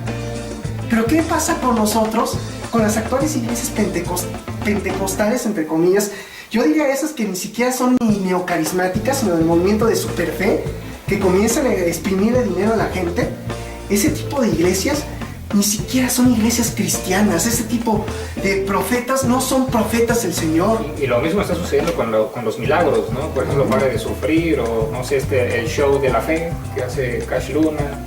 Speaker 3: Pero ¿qué pasa con nosotros, con las actuales iglesias pentecostales, entre comillas? Yo diría esas que ni siquiera son ni neocarismáticas, sino del movimiento de superfe, que comienzan a exprimirle dinero a la gente. Ese tipo de iglesias ni siquiera son iglesias cristianas. Ese tipo de profetas no son profetas del Señor.
Speaker 1: Y lo mismo está sucediendo con los milagros, ¿no? Por ejemplo, Pare de Sufrir, o no sé, el show de la fe que hace Cash Luna.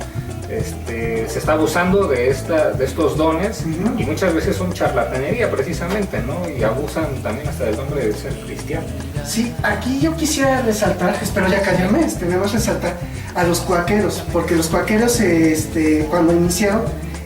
Speaker 1: Se está abusando de estos dones, y muchas veces son charlatanería precisamente, ¿no? Y abusan también hasta del nombre de ser cristiano.
Speaker 3: Sí, aquí yo quisiera resaltar, espero ya callarme, debemos resaltar a los cuáqueros, porque los cuáqueros cuando iniciaron,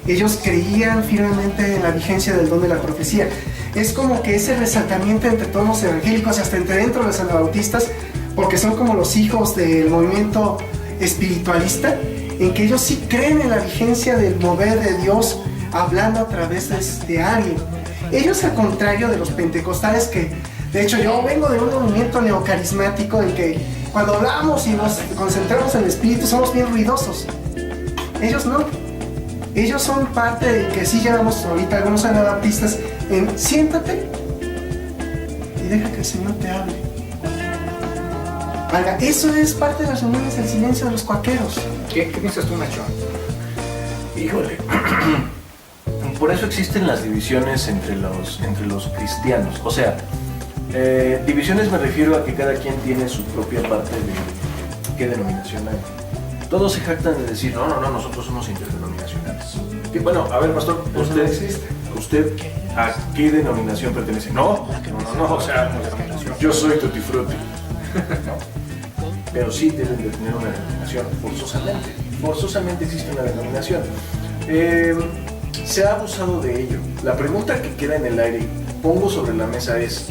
Speaker 3: ellos creían firmemente en la vigencia del don de la profecía. Es como que ese resaltamiento entre todos los evangélicos, hasta entre dentro de los anabautistas, porque son como los hijos del movimiento espiritualista, en que ellos sí creen en la vigencia del mover de Dios hablando a través de alguien. Ellos, al contrario de los pentecostales, que de hecho yo vengo de un movimiento neocarismático en que cuando hablamos y nos concentramos en el Espíritu somos bien ruidosos. Ellos no. Ellos son parte de que sí llevamos ahorita algunos anabaptistas en siéntate y deja que el Señor te hable. Valga, eso es parte de las reuniones del silencio de los cuáqueros.
Speaker 1: ¿Qué piensas tú, Nacho?
Speaker 2: Híjole, por eso existen las divisiones entre los cristianos. O sea, divisiones me refiero a que cada quien tiene su propia parte de qué denominación hay. Todos se jactan de decir, no, nosotros somos interdenominacionales. Y bueno, a ver, pastor, ¿usted a qué denominación pertenece? No, o sea, yo soy Tutti Frutti. No. Pero sí deben de tener una denominación, forzosamente existe una denominación. Se ha abusado de ello. La pregunta que queda en el aire, pongo sobre la mesa, es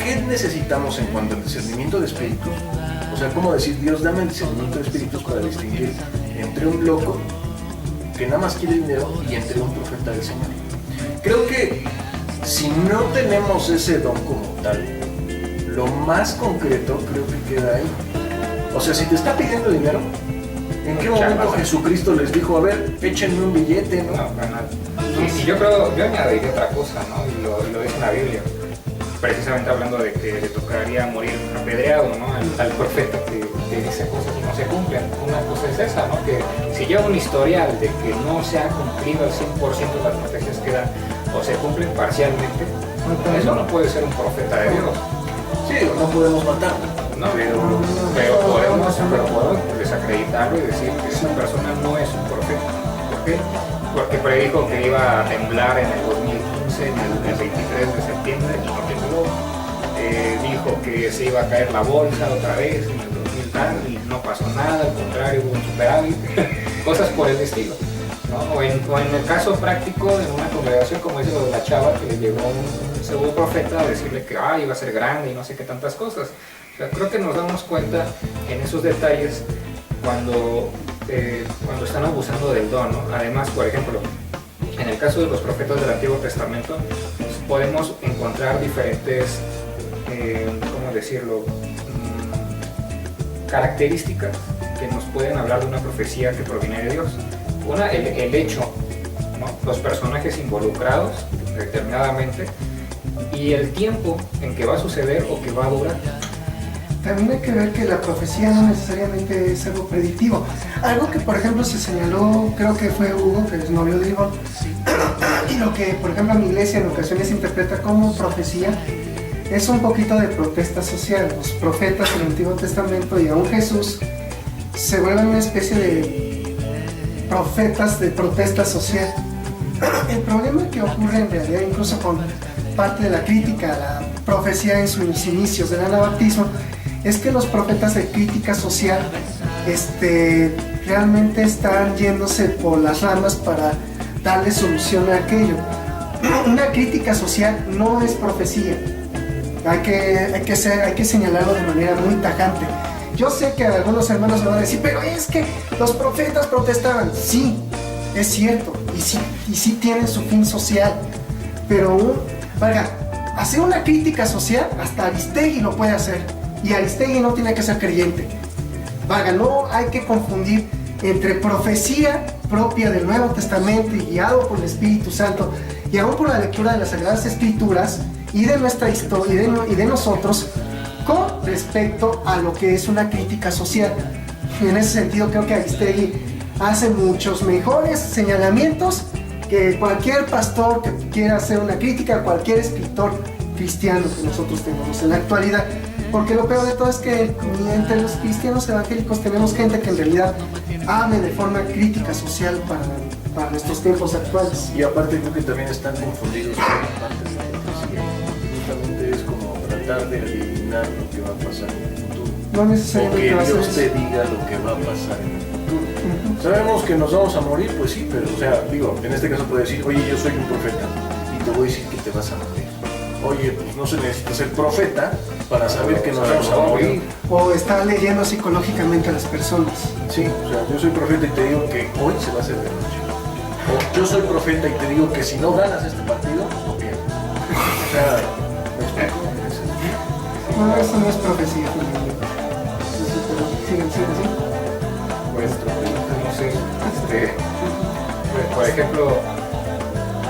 Speaker 2: ¿qué necesitamos en cuanto al discernimiento de espíritus? O sea, ¿cómo decir, Dios, dame el discernimiento de espíritus para distinguir entre un loco que nada más quiere dinero y entre un profeta del Señor? Creo que si no tenemos ese don como tal, lo más concreto creo que queda ahí. O sea, si te está pidiendo dinero, ¿en qué momento Jesucristo les dijo, a ver, échenme un billete, no?
Speaker 1: No, para nada. Y yo añadiría otra cosa, ¿no? Y lo dice en la Biblia, precisamente hablando de que le tocaría morir apedreado, ¿no? Al profeta que dice cosas y no se cumplen. Una cosa es esa, ¿no? Que si lleva un historial de que no se ha cumplido al 100% las profecías que dan, o se cumplen parcialmente, eso no puede ser un profeta de Dios.
Speaker 2: Sí, no podemos matarlo.
Speaker 1: No, pero podemos desacreditarlo y decir que esa persona no es un profeta. ¿Por qué? Porque predijo que iba a temblar en el 2015, en el 23 de septiembre, y no tembló. Dijo que se iba a caer la bolsa otra vez en el 2000 tal, y no pasó nada, al contrario, hubo un superávit. Cosas por el estilo, ¿no? O en el caso práctico, en una congregación, como dice lo de la chava, que le llegó un pseudo profeta a decirle que iba a ser grande y no sé qué tantas cosas. O sea, creo que nos damos cuenta en esos detalles cuando están abusando del don, ¿no? Además, por ejemplo, en el caso de los profetas del Antiguo Testamento, pues, podemos encontrar diferentes, ¿cómo decirlo? Características que nos pueden hablar de una profecía que proviene de Dios. Una, el hecho, ¿no? Los personajes involucrados determinadamente y el tiempo en que va a suceder o que va a durar.
Speaker 3: También hay que ver que la profecía no necesariamente es algo predictivo. Algo que, por ejemplo, se señaló, creo que fue Hugo, que es novio de Ivonne, y lo que, por ejemplo, mi iglesia en ocasiones interpreta como profecía, es un poquito de protesta social. Los profetas del Antiguo Testamento y aún Jesús se vuelven una especie de profetas de protesta social. El problema que ocurre en realidad, incluso con parte de la crítica a la profecía en sus inicios del anabaptismo, es que los profetas de crítica social realmente están yéndose por las ramas para darle solución a aquello. Una crítica social no es profecía. Hay que señalarlo de manera muy tajante. Yo sé que algunos hermanos me van a decir, pero es que los profetas protestaban. Sí, es cierto, y sí tienen su fin social, pero hacer una crítica social, hasta Aristegui lo puede hacer, y Aristegui no tiene que ser creyente. No hay que confundir entre profecía propia del Nuevo Testamento y guiado por el Espíritu Santo, y aún por la lectura de las Sagradas Escrituras y de nuestra historia y de nosotros, con respecto a lo que es una crítica social. Y en ese sentido creo que Aristegui hace muchos mejores señalamientos que cualquier pastor que quiera hacer una crítica, cualquier escritor cristiano que nosotros tenemos en la actualidad. Porque lo peor de todo es que entre los cristianos evangélicos tenemos gente que en realidad hable de forma crítica social para nuestros tiempos actuales.
Speaker 2: Y aparte creo que también están confundidos con la parte de la profecía. Justamente es como tratar de adivinar lo que va a pasar en el futuro.
Speaker 3: No necesariamente
Speaker 2: o que Dios te diga lo que va a pasar en el futuro. Sabemos que nos vamos a morir, pues sí, pero o sea, en este caso puede decir, oye, yo soy un profeta y te voy a decir que te vas a morir. Oye, pues no se necesita ser profeta para saber que nos vamos a morir.
Speaker 3: O estar leyendo psicológicamente a las personas.
Speaker 2: Sí, o sea, yo soy profeta y te digo que hoy se va a hacer de noche. O yo soy profeta y te digo que si no ganas este partido, no pierdes. O sea,
Speaker 3: no, eso no es profecía. Sigan.
Speaker 1: Pues, no sé, por ejemplo,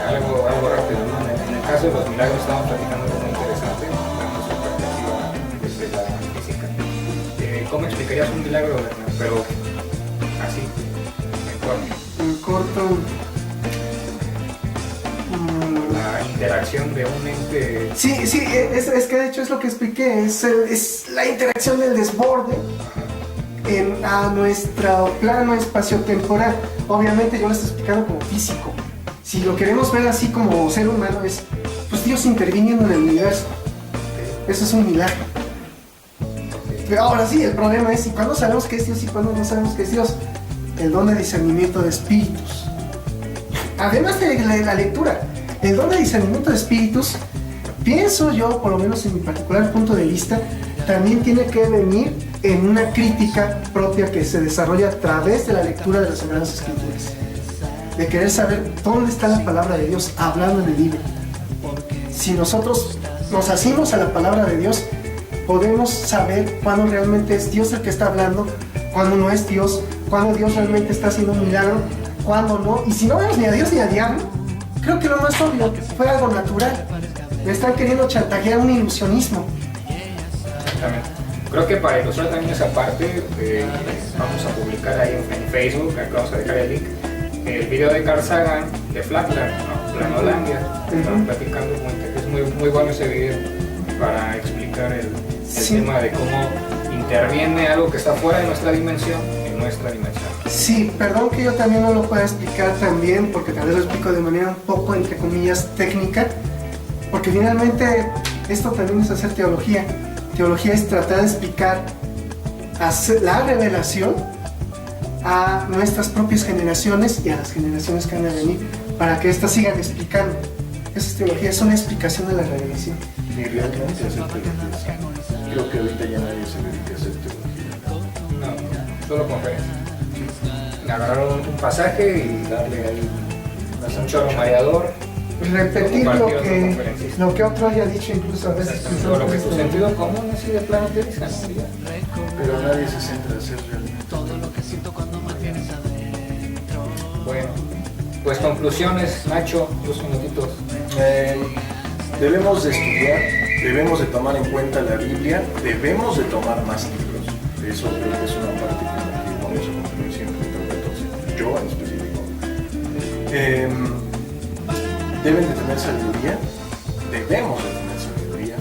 Speaker 1: algo rápido, ¿no? En el caso de los milagros estamos platicando algo muy interesante, dando su perspectiva desde la física. ¿Cómo explicarías un milagro, Bernard? Pero así,
Speaker 3: en corto.
Speaker 1: La interacción de un ente.
Speaker 3: Sí, es que de hecho es lo que expliqué, es la interacción del desborde a nuestro plano espaciotemporal. Obviamente yo lo estoy explicando como físico. Si lo queremos ver así como ser humano, es pues Dios interviniendo en el universo. Eso es un milagro. Pero ahora sí, el problema es, ¿y cuándo sabemos que es Dios y cuándo no sabemos que es Dios? El don de discernimiento de espíritus. Además de la lectura, el don de discernimiento de espíritus, pienso yo, por lo menos en mi particular punto de vista, también tiene que venir en una crítica propia que se desarrolla a través de la lectura de las Sagradas Escrituras. De querer saber dónde está la palabra de Dios hablando en el libro. Si nosotros nos asimos a la palabra de Dios, podemos saber cuándo realmente es Dios el que está hablando, cuándo no es Dios, cuándo Dios realmente está haciendo un milagro, cuándo no. Y si no vemos ni a Dios ni a diablo, creo que lo más obvio fue algo natural. Me están queriendo chantajear un ilusionismo.
Speaker 1: Exactamente. Creo que para ilustrar también esa parte, vamos a publicar ahí en Facebook, acá vamos a dejar el link, el video de Carl Sagan de Flatland, ¿no? Planolandia. Estamos platicando, es muy bueno ese video para explicar el tema de cómo interviene algo que está fuera de nuestra dimensión en nuestra dimensión.
Speaker 3: Sí, perdón que yo también no lo pueda explicar tan bien, porque tal vez lo explico de manera un poco, entre comillas, técnica, porque finalmente esto también es hacer teología. Teología es tratar de explicar la revelación a nuestras propias generaciones y a las generaciones que van a venir, para que éstas sigan explicando. Esa es teología, es una explicación de la revelación.
Speaker 2: Y realmente hacer teología. Creo que ahorita ya nadie se dedica a hacer teología.
Speaker 1: No, solo conferencia. Agarrar un pasaje y darle ahí un chorro mareador.
Speaker 3: Repetir lo que otro haya dicho, incluso a veces.
Speaker 1: O lo que tu sentido común así de plano te dice, ¿no?
Speaker 2: Pero nadie se centra en hacer realmente.
Speaker 1: Bueno, pues conclusiones, Nacho, 2 minutitos.
Speaker 2: Debemos de estudiar, debemos de tomar en cuenta la Biblia, debemos de tomar más libros. Eso creo que es una parte que vamos a concluir siempre, yo en específico. Deben de tener sabiduría, debemos de tener sabiduría,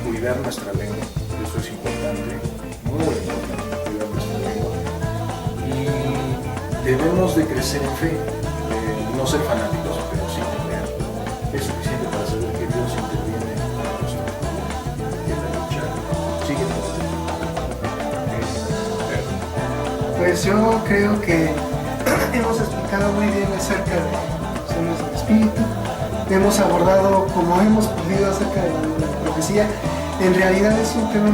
Speaker 2: cuidar nuestra lengua, eso es importante, muy importante, cuidar nuestra lengua. Y debemos de crecer en fe, no ser fanáticos, pero sí tener. Es suficiente para saber que Dios interviene en nuestra vida, en la lucha. Sigue.
Speaker 3: Pues yo creo que hemos explicado muy bien acerca de los dones del Espíritu. Hemos abordado como hemos podido acerca de la profecía. En realidad es un tema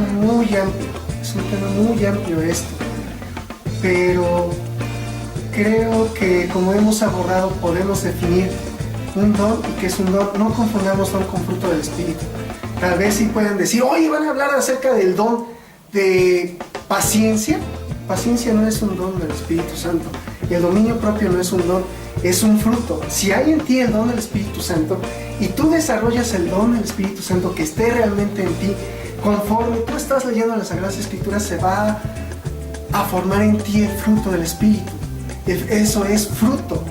Speaker 3: muy amplio esto, pero creo que como hemos abordado podemos definir un don y que es un don. No confundamos don con fruto del Espíritu. Tal vez sí puedan decir, oye, van a hablar acerca del don de paciencia. Paciencia no es un don del Espíritu Santo. El dominio propio no es un don, es un fruto. Si hay en ti el don del Espíritu Santo y tú desarrollas el don del Espíritu Santo que esté realmente en ti, conforme tú estás leyendo las Sagradas Escrituras, se va a formar en ti el fruto del Espíritu. Eso es fruto.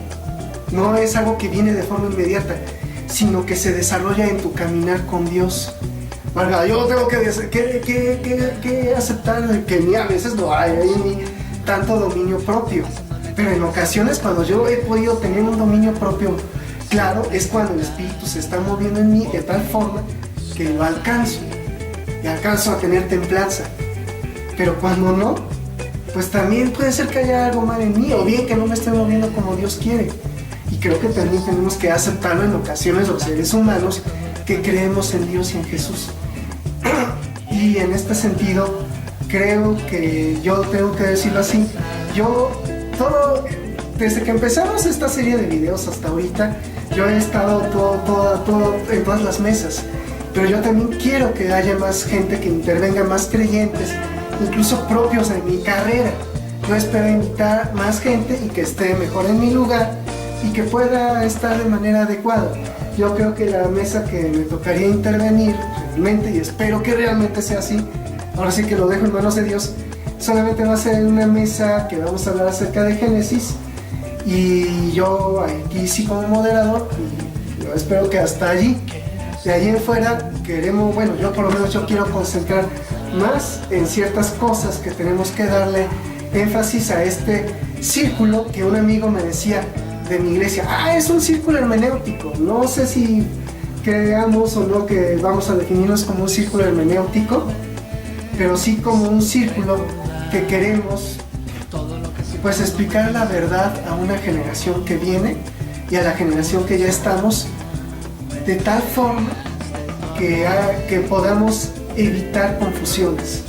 Speaker 3: No es algo que viene de forma inmediata, sino que se desarrolla en tu caminar con Dios. Marga, yo tengo que aceptar que ni a veces no hay ni tanto dominio propio. Pero en ocasiones cuando yo he podido tener un dominio propio claro, es cuando el Espíritu se está moviendo en mí de tal forma que lo alcanzo. Y alcanzo a tener templanza. Pero cuando no, pues también puede ser que haya algo mal en mí, o bien que no me esté moviendo como Dios quiere. Y creo que también tenemos que aceptarlo en ocasiones los seres humanos que creemos en Dios y en Jesús. Y en este sentido, creo que yo tengo que decirlo así, desde que empezamos esta serie de videos hasta ahorita, yo he estado todo en todas las mesas, pero yo también quiero que haya más gente que intervenga, más creyentes, incluso propios de mi carrera. Yo espero invitar más gente y que esté mejor en mi lugar y que pueda estar de manera adecuada. Yo creo que la mesa que me tocaría intervenir realmente, y espero que realmente sea así, ahora sí que lo dejo en manos de Dios, solamente va a ser una mesa que vamos a hablar acerca de Génesis, y yo aquí sí como moderador, y yo espero que hasta allí. De allí en fuera queremos, bueno, yo por lo menos yo quiero concentrar más en ciertas cosas que tenemos que darle énfasis a este círculo que un amigo me decía de mi iglesia. Es un círculo hermenéutico. No sé si creamos o no que vamos a definirnos como un círculo hermenéutico, pero sí como un círculo que queremos pues explicar la verdad a una generación que viene y a la generación que ya estamos, de tal forma que podamos evitar confusiones.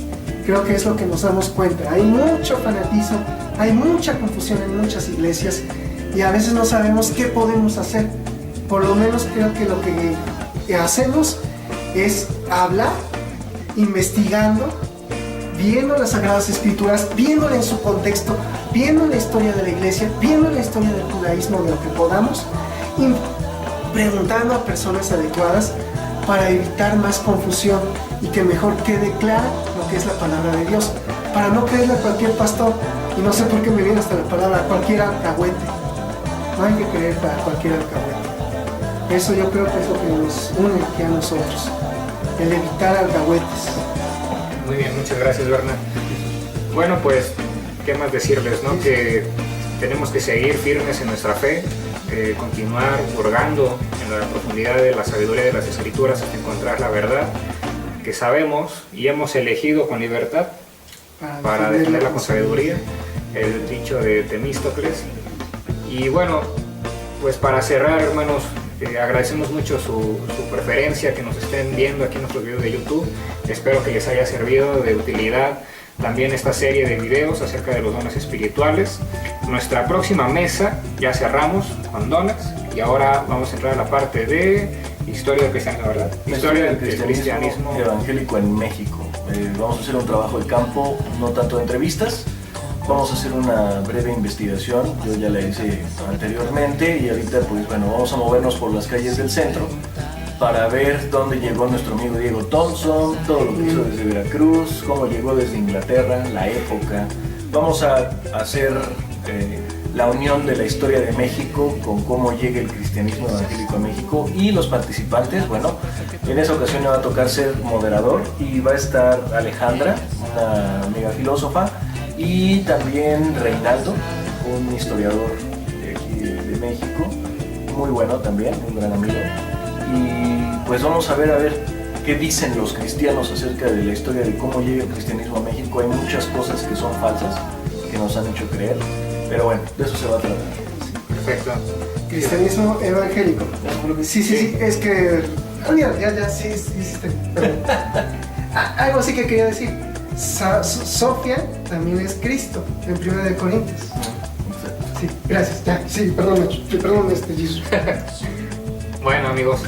Speaker 3: Creo que es lo que nos damos cuenta. Hay mucho fanatismo, hay mucha confusión en muchas iglesias y a veces no sabemos qué podemos hacer. Por lo menos creo que lo que hacemos es hablar, investigando, viendo las Sagradas Escrituras, viéndole en su contexto, viendo la historia de la iglesia, viendo la historia del judaísmo, de lo que podamos, y preguntando a personas adecuadas para evitar más confusión y que mejor quede clara lo que es la palabra de Dios, para no creerle a cualquier pastor. Y no sé por qué me viene hasta la palabra cualquier alcahuete. No hay que creer para cualquier alcahuete. Eso yo creo que es lo que nos une aquí a nosotros, el evitar alcahuetes.
Speaker 1: Muy bien, muchas gracias, Bernard. Bueno, pues, ¿qué más decirles, no? Que tenemos que seguir firmes en nuestra fe, continuar hurgando en la profundidad de la sabiduría de las Escrituras hasta encontrar la verdad que sabemos y hemos elegido con libertad para defenderla con sabiduría, el dicho de Temístocles. Y bueno, pues para cerrar, hermanos, agradecemos mucho su preferencia, que nos estén viendo aquí en nuestros videos de YouTube. Espero que les haya servido de utilidad también esta serie de videos acerca de los dones espirituales. Nuestra próxima mesa ya cerramos con dones y ahora vamos a entrar a la parte de historia del cristianismo, ¿verdad?
Speaker 4: Historia del cristianismo evangélico en México. Vamos a hacer un trabajo de campo, no tanto de entrevistas. Vamos a hacer una breve investigación, yo ya la hice anteriormente y ahorita pues bueno, vamos a movernos por las calles del centro para ver dónde llegó nuestro amigo Diego Thompson, todo lo que hizo desde Veracruz, cómo llegó desde Inglaterra, la época. Vamos a hacer la unión de la historia de México con cómo llega el cristianismo evangélico a México, y los participantes, bueno, en esa ocasión me va a tocar ser moderador y va a estar Alejandra, una amiga filósofa, y también Reinaldo, un historiador de aquí de México, muy bueno también, un gran amigo. Y pues vamos a ver qué dicen los cristianos acerca de la historia de cómo llega el cristianismo a México. Hay muchas cosas que son falsas, que nos han hecho creer, pero bueno, de eso se va a tratar.
Speaker 1: Perfecto.
Speaker 3: Cristianismo evangélico. Sí, es que... mira, ya, sí, hiciste. Algo así que quería decir. Sofía también es Cristo en 1 de Corintios. Sí, gracias. Ya, sí, perdón, Nacho. Perdón, Jesus.
Speaker 1: Bueno, amigos.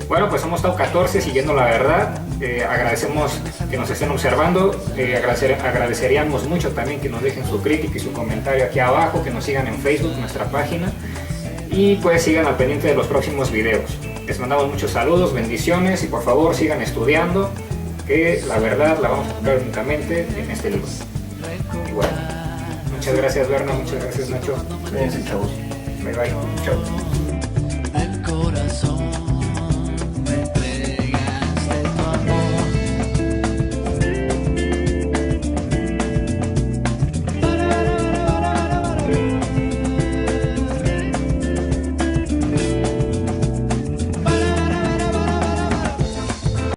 Speaker 1: Bueno, pues hemos estado 14 siguiendo la verdad. Agradecemos que nos estén observando. Agradeceríamos mucho también que nos dejen su crítica y su comentario aquí abajo, que nos sigan en Facebook, nuestra página, y pues sigan al pendiente de los próximos videos. Les mandamos muchos saludos, bendiciones, y por favor sigan estudiando, que la verdad la vamos a tocar únicamente en este libro. Y bueno, muchas gracias, Berna, muchas gracias, Nacho.
Speaker 4: Cuídense, chavos.
Speaker 1: Bye bye. Chao.
Speaker 5: El corazón.